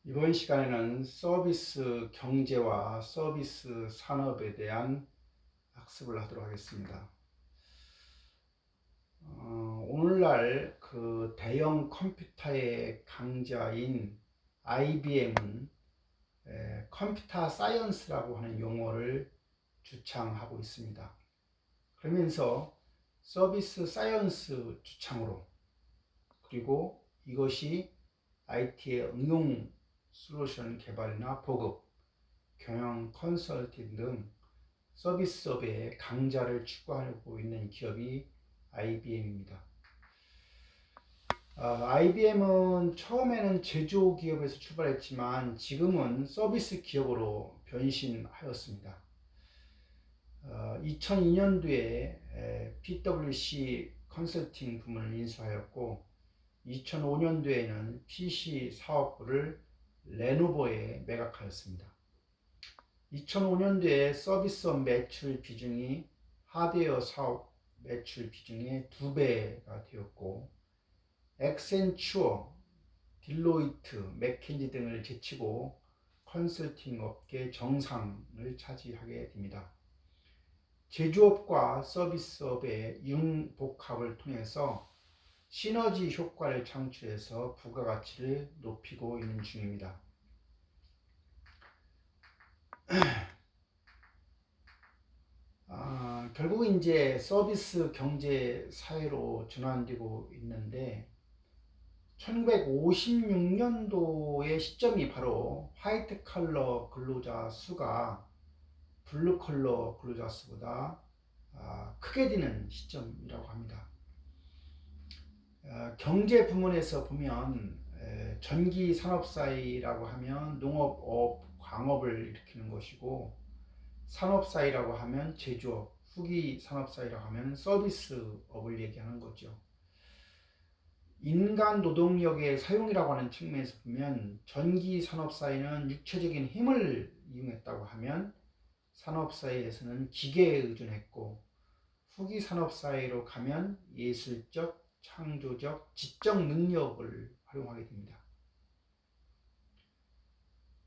이번 시간에는 서비스 경제와 서비스 산업에 대한 학습을 하도록 하겠습니다. 오늘날 그 대형 컴퓨터의 강자인 IBM은 컴퓨터 사이언스라고 하는 용어를 주창하고 있습니다. 그러면서 서비스 사이언스 주창으로, 그리고 이것이 IT의 응용 솔루션 개발이나 보급, 경영 컨설팅 등 서비스업의 강자를 추구하고 있는 기업이 IBM입니다. IBM은 처음에는 제조기업에서 출발했지만 지금은 서비스 기업으로 변신하였습니다. 2002년도에 PwC 컨설팅 부문을 인수하였고 2005년도에는 PC 사업부를 레노버에 매각하였습니다. 2005년도에 서비스업 매출 비중이 하드웨어 사업 매출 비중의 2배가 되었고 액센추어, 딜로이트, 맥킨지 등을 제치고 컨설팅 업계 정상을 차지하게 됩니다. 제조업과 서비스업의 융복합을 통해서 시너지 효과를 창출해서 부가가치를 높이고 있는 중입니다. 결국 이제 서비스 경제 사회로 전환되고 있는데 1956년도의 시점이 바로 화이트 컬러 근로자 수가 블루 컬러 근로자 수보다 크게 되는 시점이라고 합니다. 경제 부문에서 보면 전기 산업사회라고 하면 농업업, 광업을 일으키는 것이고 산업사회라고 하면 제조업, 후기 산업사회라고 하면 서비스업을 얘기하는 거죠. 인간 노동력의 사용이라고 하는 측면에서 보면 전기 산업사회는 육체적인 힘을 이용했다고 하면 산업사회에서는 기계에 의존했고 후기 산업사회로 가면 예술적, 창조적, 지적 능력을 활용하게 됩니다.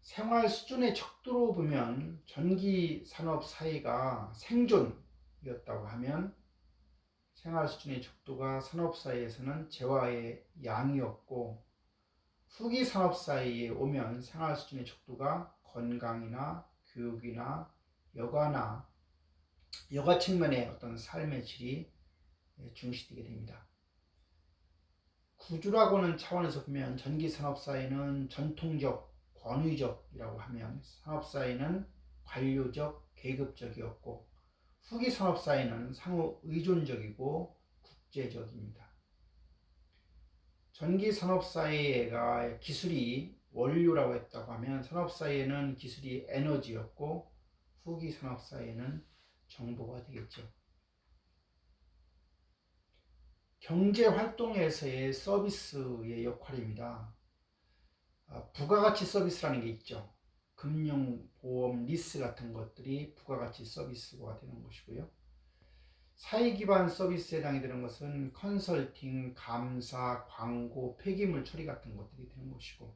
생활 수준의 척도로 보면 전기 산업 사회가 생존이었다고 하면 생활 수준의 척도가 산업 사회에서는 재화의 양이었고 후기 산업 사회에 오면 생활 수준의 척도가 건강이나 교육이나 여가 측면의 어떤 삶의 질이 중시되게 됩니다. 구조라고 하는 차원에서 보면 전기 산업 사회는 전통적, 권위적이라고 하면 산업사회는 관료적, 계급적이었고 후기 산업사회는 상호 의존적이고 국제적입니다. 전기 산업사회가 기술이 원료라고 했다고 하면 산업사회는 기술이 에너지였고 후기 산업사회는 정보가 되겠죠. 경제활동에서의 서비스의 역할입니다. 부가가치 서비스라는 게 있죠. 금융, 보험, 리스 같은 것들이 부가가치 서비스가 되는 것이고요. 사회기반 서비스에 해당이 되는 것은 컨설팅, 감사, 광고, 폐기물 처리 같은 것들이 되는 것이고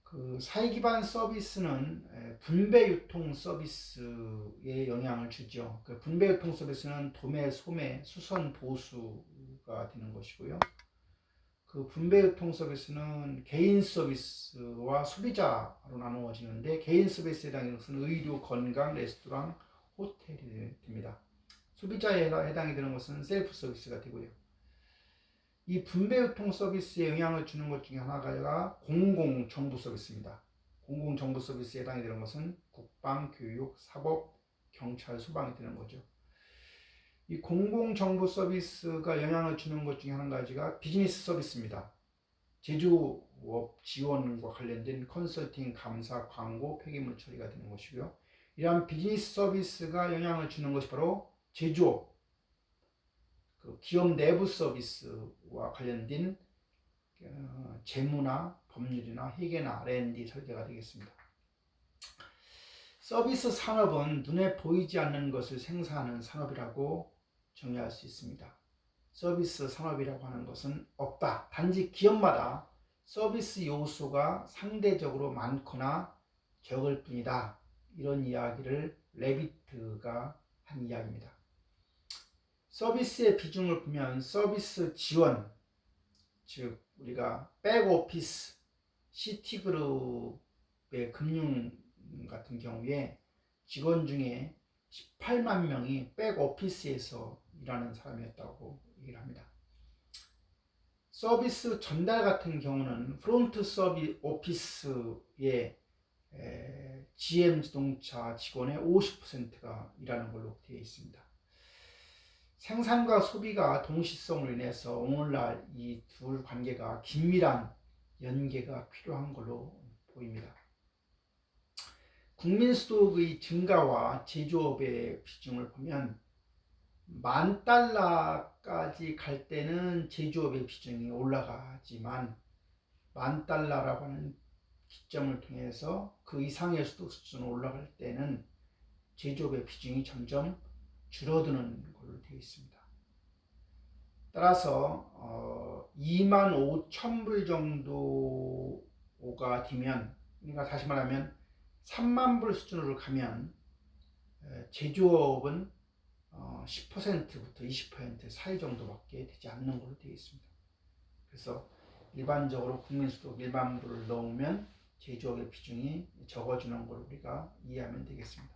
그 사회기반 서비스는 분배유통 서비스에 영향을 주죠. 그 분배유통 서비스는 도매, 소매, 수선, 보수가 되는 것이고요. 그 분배유통 서비스는 개인 서비스와 소비자로 나누어지는데 개인 서비스에 해당하는 것은 의류, 건강, 레스토랑, 호텔이 됩니다. 소비자에 해당이 되는 것은 셀프 서비스가 되고요. 이 분배유통 서비스에 영향을 주는 것 중에 하나가 공공정부 서비스입니다. 공공정부 서비스에 해당이 되는 것은 국방, 교육, 사법, 경찰, 소방이 되는 거죠. 이 공공정부 서비스가 영향을 주는 것 중에 한 가지가 비즈니스 서비스입니다. 제조업 지원과 관련된 컨설팅, 감사, 광고, 폐기물 처리가 되는 것이고요. 이러한 비즈니스 서비스가 영향을 주는 것이 바로 제조업, 그 기업 내부 서비스와 관련된 재무나 법률이나 회계나 R&D 설계가 되겠습니다. 서비스 산업은 눈에 보이지 않는 것을 생산하는 산업이라고 정리할 수 있습니다. 서비스 산업이라고 하는 것은 없다. 단지 기업마다 서비스 요소가 상대적으로 많거나 적을 뿐이다. 이런 이야기를 레비트가 한 이야기입니다. 서비스의 비중을 보면 서비스 지원, 즉 우리가 백오피스, 시티그룹의 금융 같은 경우에 직원 중에 18만 명이 백오피스에서 일하는 사람이었다고 얘기를 합니다. 서비스 전달 같은 경우는 프론트 서비스 오피스의 GM 자동차 직원의 50%가 일하는 걸로 되어 있습니다. 생산과 소비가 동시성으로 인해서 오늘날 이 둘 관계가 긴밀한 연계가 필요한 걸로 보입니다. 국민소득의 증가와 제조업의 비중을 보면 $10,000까지 갈 때는 제조업의 비중이 올라가지만 $10,000라고 하는 기점을 통해서 그 이상의 소득 수준으로 올라갈 때는 제조업의 비중이 점점 줄어드는 걸로 되어 있습니다. 따라서 25,000불 정도가 되면, 그러니까 다시 말하면 30,000불 수준으로 가면 제조업은 10%부터 20% 사이 정도밖에 되지 않는 걸로 되어 있습니다. 그래서 일반적으로 국민소득 1만 불을 넣으면 제조업의 비중이 적어지는 걸 우리가 이해하면 되겠습니다.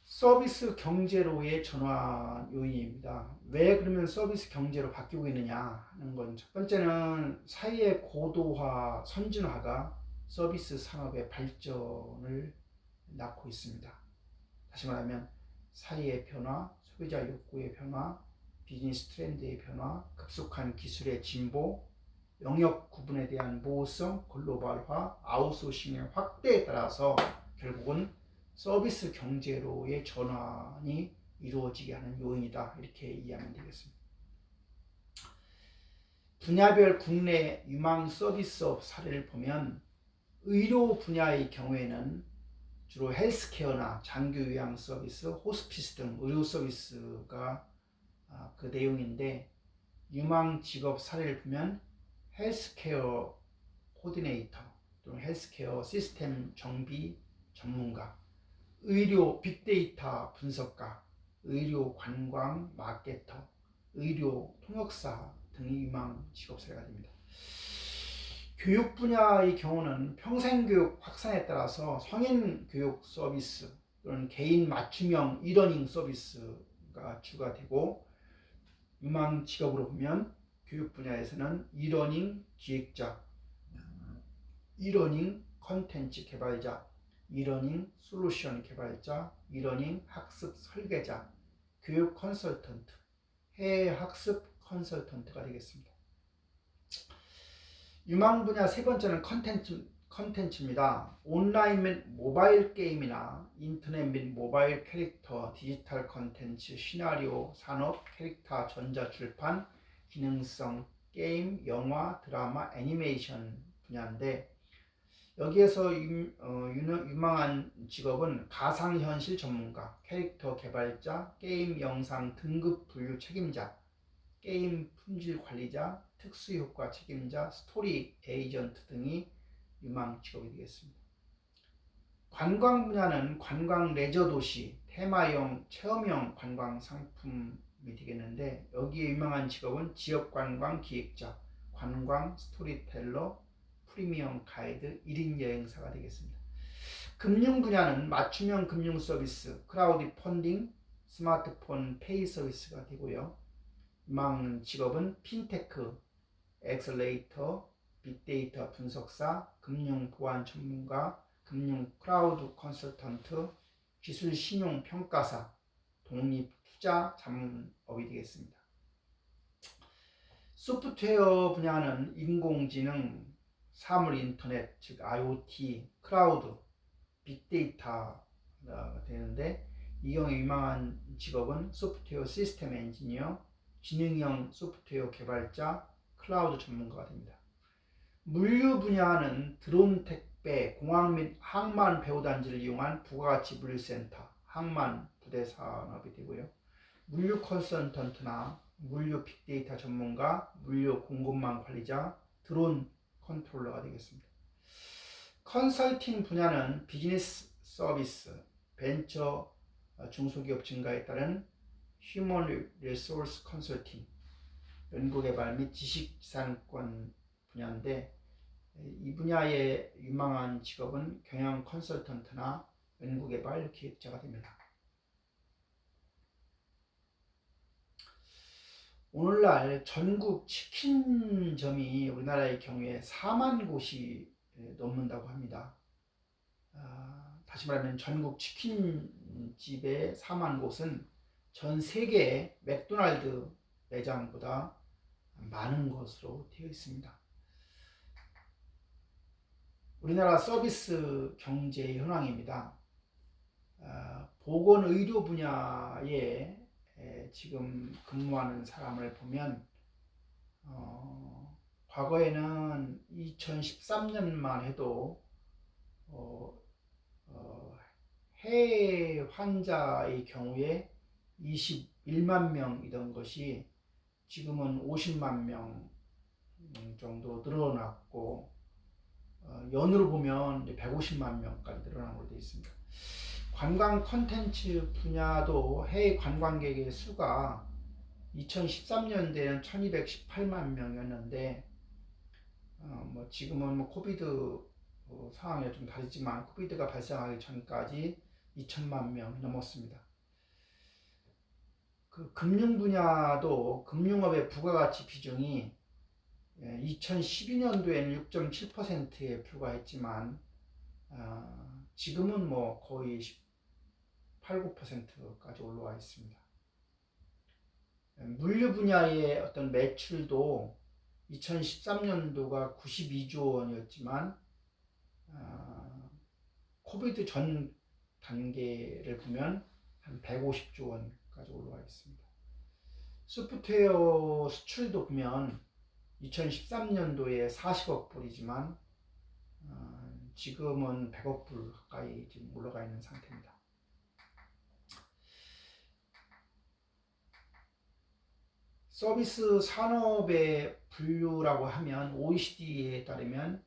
서비스 경제로의 전환 요인입니다. 왜 그러면 서비스 경제로 바뀌고 있느냐 하는 건, 첫 번째는 사회의 고도화, 선진화가 서비스 산업의 발전을 낳고 있습니다. 다시 말하면 사회의 변화, 소비자 욕구의 변화, 비즈니스 트렌드의 변화, 급속한 기술의 진보, 영역 구분에 대한 모호성, 글로벌화, 아웃소싱의 확대에 따라서 결국은 서비스 경제로의 전환이 이루어지게 하는 요인이다. 이렇게 이해하면 되겠습니다. 분야별 국내 유망 서비스업 사례를 보면 의료 분야의 경우에는 주로 헬스케어나 장기 요양 서비스, 호스피스 등 의료 서비스가 그 내용인데, 유망 직업 사례를 보면 헬스케어 코디네이터 또는 헬스케어 시스템 정비 전문가, 의료 빅데이터 분석가, 의료 관광 마케터, 의료 통역사 등이 유망 직업 사례가 됩니다. 교육 분야의 경우는 평생교육 확산에 따라서 성인 교육 서비스 또는 개인 맞춤형 이러닝 서비스가 주가 되고, 유망 직업으로 보면 교육 분야에서는 이러닝 기획자, 이러닝 컨텐츠 개발자, 이러닝 솔루션 개발자, 이러닝 학습 설계자, 교육 컨설턴트, 해외 학습 컨설턴트가 되겠습니다. 유망 분야 세 번째는 컨텐츠입니다. 온라인 및 모바일 게임이나 인터넷 및 모바일 캐릭터, 디지털 컨텐츠, 시나리오, 산업, 캐릭터, 전자 출판, 기능성 게임, 영화, 드라마, 애니메이션 분야인데, 여기에서 유망한 직업은 가상현실 전문가, 캐릭터 개발자, 게임 영상 등급 분류 책임자, 게임 품질 관리자, 특수효과 책임자, 스토리 에이전트 등이 유망 직업이 되겠습니다. 관광 분야는 관광 레저 도시, 테마형, 체험형 관광 상품이 되겠는데, 여기에 유망한 직업은 지역관광 기획자, 관광 스토리텔러, 프리미엄 가이드, 1인 여행사가 되겠습니다. 금융 분야는 맞춤형 금융 서비스, 크라우드 펀딩, 스마트폰 페이 서비스가 되고요. 유망 직업은 핀테크, 엑셀레이터, 빅데이터 분석사, 금융 보안 전문가, 금융 크라우드 컨설턴트, 기술 신용 평가사, 독립 투자 자문업이 되겠습니다. 소프트웨어 분야는 인공지능, 사물 인터넷, 즉 IoT, 크라우드, 빅데이터가 되는데, 이 경우에 유망한 직업은 소프트웨어 시스템 엔지니어, 지능형 소프트웨어 개발자, 클라우드 전문가가 됩니다. 물류 분야는 드론 택배, 공항 및 항만 배후단지를 이용한 부가가치 물류센터, 항만 부대 산업이 되고요. 물류 컨설턴트나 물류 빅데이터 전문가, 물류 공급망 관리자, 드론 컨트롤러가 되겠습니다. 컨설팅 분야는 비즈니스 서비스, 벤처 중소기업 증가에 따른 휴먼 리소스 컨설팅, 연구개발 및 지식자산권 분야인데 이 분야의 유망한 직업은 경영 컨설턴트나 연구개발 기획자가 됩니다. 오늘날 전국 치킨점이 우리나라의 경우에 4만 곳이 넘는다고 합니다. 다시 말하면 전국 치킨집의 4만 곳은 전 세계의 맥도날드 매장보다 많은 것으로 되어 있습니다. 우리나라 서비스 경제 현황입니다. 보건의료 분야에 지금 근무하는 사람을 보면 과거에는 2013년만 해도 해외 환자의 경우에 21만 명이던 것이 지금은 50만 명 정도 늘어났고 연으로 보면 150만 명까지 늘어난 걸로 되어 있습니다. 관광 콘텐츠 분야도 해외 관광객의 수가 2013년대에는 1218만 명이었는데 지금은 코비드 상황이 좀 다르지만 코비드가 발생하기 전까지 2천만 명이 넘었습니다. 그 금융 분야도 금융업의 부가가치 비중이 2012년도에는 6.7%에 불과했지만 지금은 거의 8, 9%까지 올라와 있습니다. 물류 분야의 어떤 매출도 2013년도가 92조 원이었지만 코비드 전 단계를 보면 한 150조 원까지 올라와 있습니다. 소프트웨어 수출도 보면 2013년도에 40억 불이지만 지금은 100억 불 가까이 지금 올라가 있는 상태입니다. 서비스 산업의 분류라고 하면 OECD에 따르면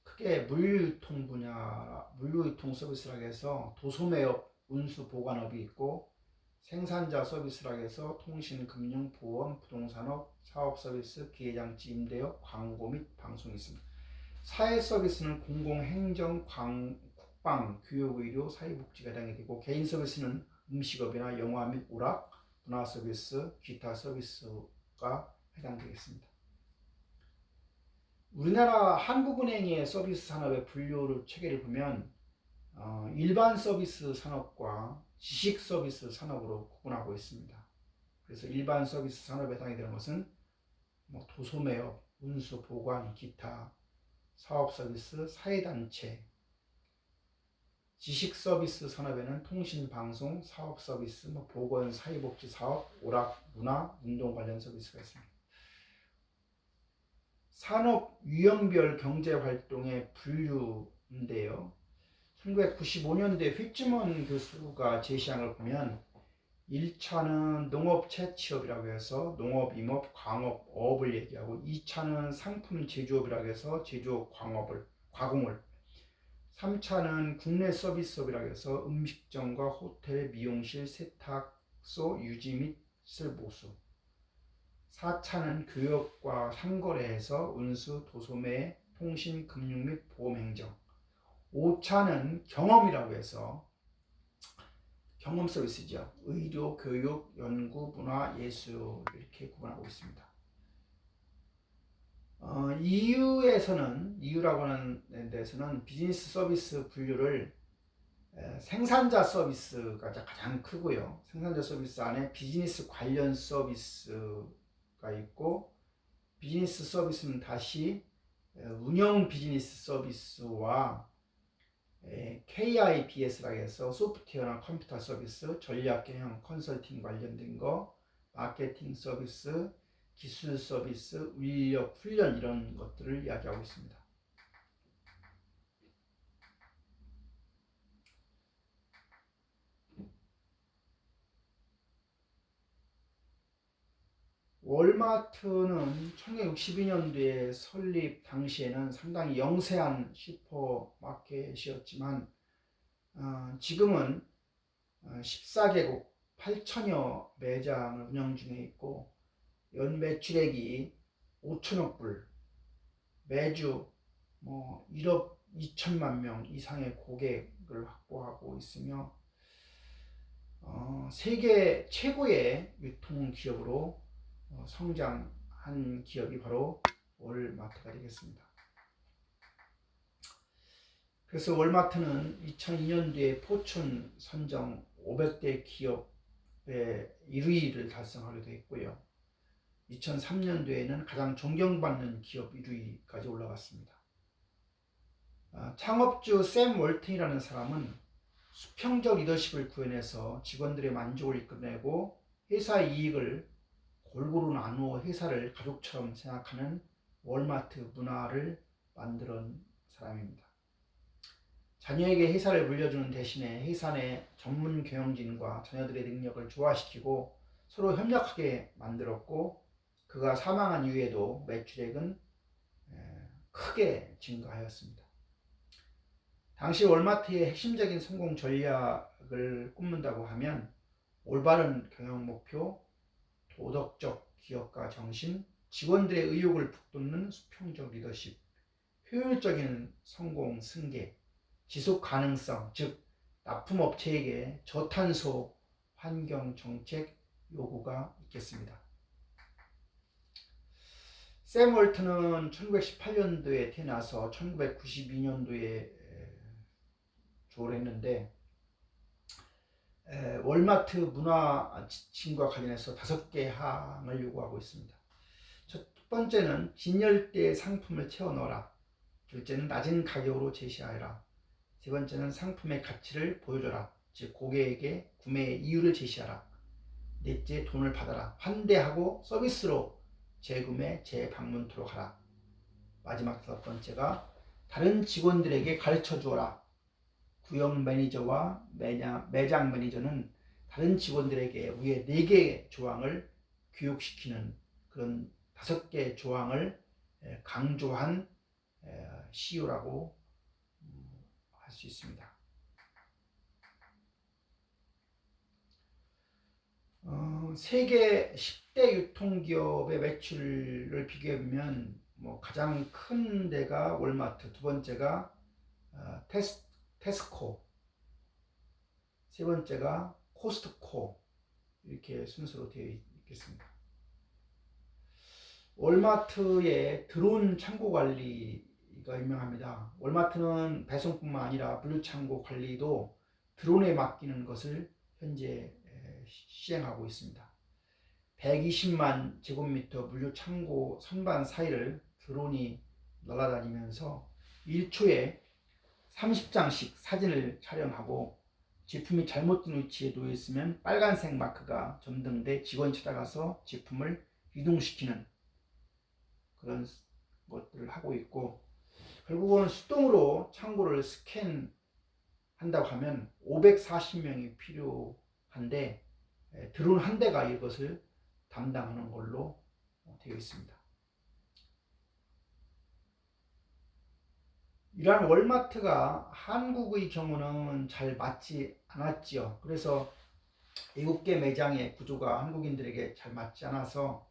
크게 물류유통 분야, 물류유통 서비스라고 해서 도소매업, 운수, 보관업이 있고 생산자 서비스라고 해서 통신, 금융, 보험, 부동산업, 사업 서비스, 기계장치, 임대업, 광고 및 방송이 있습니다. 사회 서비스는 공공, 행정, 국방, 교육, 의료, 사회복지가 해당이 되고 개인 서비스는 음식업이나 영화 및 오락, 문화 서비스, 기타 서비스가 해당되겠습니다. 우리나라 한국은행의 서비스 산업의 분류 체계를 보면 일반 서비스 산업과 지식 서비스 산업으로 구분하고 있습니다. 그래서 일반 서비스 산업에 해당이 되는 것은 도소매업, 운수, 보관, 기타, 사업 서비스, 사회단체, 지식 서비스 산업에는 통신, 방송, 사업 서비스, 보건, 사회복지 사업, 오락, 문화, 운동 관련 서비스가 있습니다. 산업 유형별 경제활동의 분류인데요. 1995년대 휘츠먼 교수가 제시한 걸 보면 1차는 농업 채취업이라고 해서 농업, 임업, 광업, 어업을 얘기하고 2차는 상품 제조업이라고 해서 제조업, 가공을 3차는 국내 서비스업이라고 해서 음식점과 호텔, 미용실, 세탁소, 유지 및 시설보수 4차는 교역과 상거래에서 운수, 도소매, 통신, 금융 및 보험행정 5차는 경험이라고 해서 경험 서비스죠. 의료, 교육, 연구, 문화, 예술 이렇게 구분하고 있습니다. EU라고 하는 데서는 비즈니스 서비스 분류를 생산자 서비스가 가장 크고요. 생산자 서비스 안에 비즈니스 관련 서비스가 있고 비즈니스 서비스는 다시 운영 비즈니스 서비스와 KIBS라고 해서 소프트웨어나 컴퓨터 서비스, 전략 경영, 컨설팅 관련된 거, 마케팅 서비스, 기술 서비스, 인력 훈련 이런 것들을 이야기하고 있습니다. 월마트는 1962년도에 설립 당시에는 상당히 영세한 슈퍼마켓이었지만 지금은 14개국 8천여 매장을 운영 중에 있고 연 매출액이 5천억 불, 매주 1억 2천만 명 이상의 고객을 확보하고 있으며 세계 최고의 유통기업으로 성장한 기업이 바로 월마트가 되겠습니다. 그래서 월마트는 2002년도에 포춘 선정 500대 기업의 1위를 달성하기도 했고요. 2003년도에는 가장 존경받는 기업 1위까지 올라갔습니다. 창업주 샘 월튼이라는 사람은 수평적 리더십을 구현해서 직원들의 만족을 이끌어내고 회사 이익을 골고루 나누어 회사를 가족처럼 생각하는 월마트 문화를 만든 사람입니다. 자녀에게 회사를 물려주는 대신에 회사 내 전문 경영진과 자녀들의 능력을 조화시키고 서로 협력하게 만들었고, 그가 사망한 이후에도 매출액은 크게 증가하였습니다. 당시 월마트의 핵심적인 성공 전략을 꼽는다고 하면 올바른 경영 목표, 도덕적 기업가 정신, 직원들의 의욕을 북돋는 수평적 리더십, 효율적인 성공 승계, 지속 가능성, 즉 납품업체에게 저탄소 환경 정책 요구가 있겠습니다. 샘 월튼은 1918년도에 태어나서 1992년도에 졸업을 했는데 월마트 문화 지침과 관련해서 5개 항을 요구하고 있습니다. 첫 번째는 진열대에 상품을 채워 넣어라. 둘째는 낮은 가격으로 제시하여라. 세 번째는 상품의 가치를 보여줘라. 즉 고객에게 구매의 이유를 제시하라. 넷째, 돈을 받아라. 환대하고 서비스로 재구매, 재방문토록 하라. 마지막 5번째가 다른 직원들에게 가르쳐 주어라. 구역 매니저와 매장 매니저는 다른 직원들에게 위에 4개의 조항을 교육시키는 그런 5개의 조항을 강조한 CEO라고 할 수 있습니다. 세계 10대 유통기업의 매출을 비교해보면 가장 큰 데가 월마트, 두 번째가 테스코, 세 번째가 코스트코, 이렇게 순서로 되어 있겠습니다. 월마트의 드론 창고 관리가 유명합니다. 월마트는 배송뿐만 아니라 물류창고 관리도 드론에 맡기는 것을 현재 시행하고 있습니다. 120만 제곱미터 물류창고 선반 사이를 드론이 날아다니면서 1초에 30장씩 사진을 촬영하고 제품이 잘못된 위치에 놓여 있으면 빨간색 마크가 점등돼 직원이 찾아가서 제품을 이동시키는 그런 것들을 하고 있고, 결국은 수동으로 창고를 스캔한다고 하면 540명이 필요한데 드론 한 대가 이것을 담당하는 걸로 되어 있습니다. 이러한 월마트가 한국의 경우는 잘 맞지 않았지요. 그래서 7개 매장의 구조가 한국인들에게 잘 맞지 않아서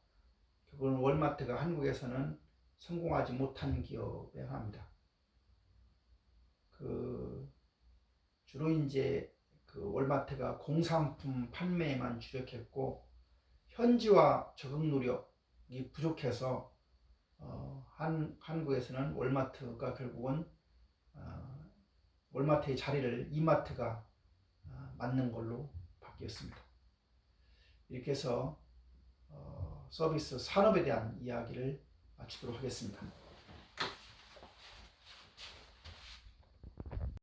결국은 월마트가 한국에서는 성공하지 못한 기업에 합니다. 주로 이제 월마트가 공산품 판매에만 주력했고 현지화 적응 노력이 부족해서 한국에서는 월마트가 결국은 월마트의 자리를 이마트가 맡는 걸로 바뀌었습니다. 이렇게 해서 서비스 산업에 대한 이야기를 마치도록 하겠습니다.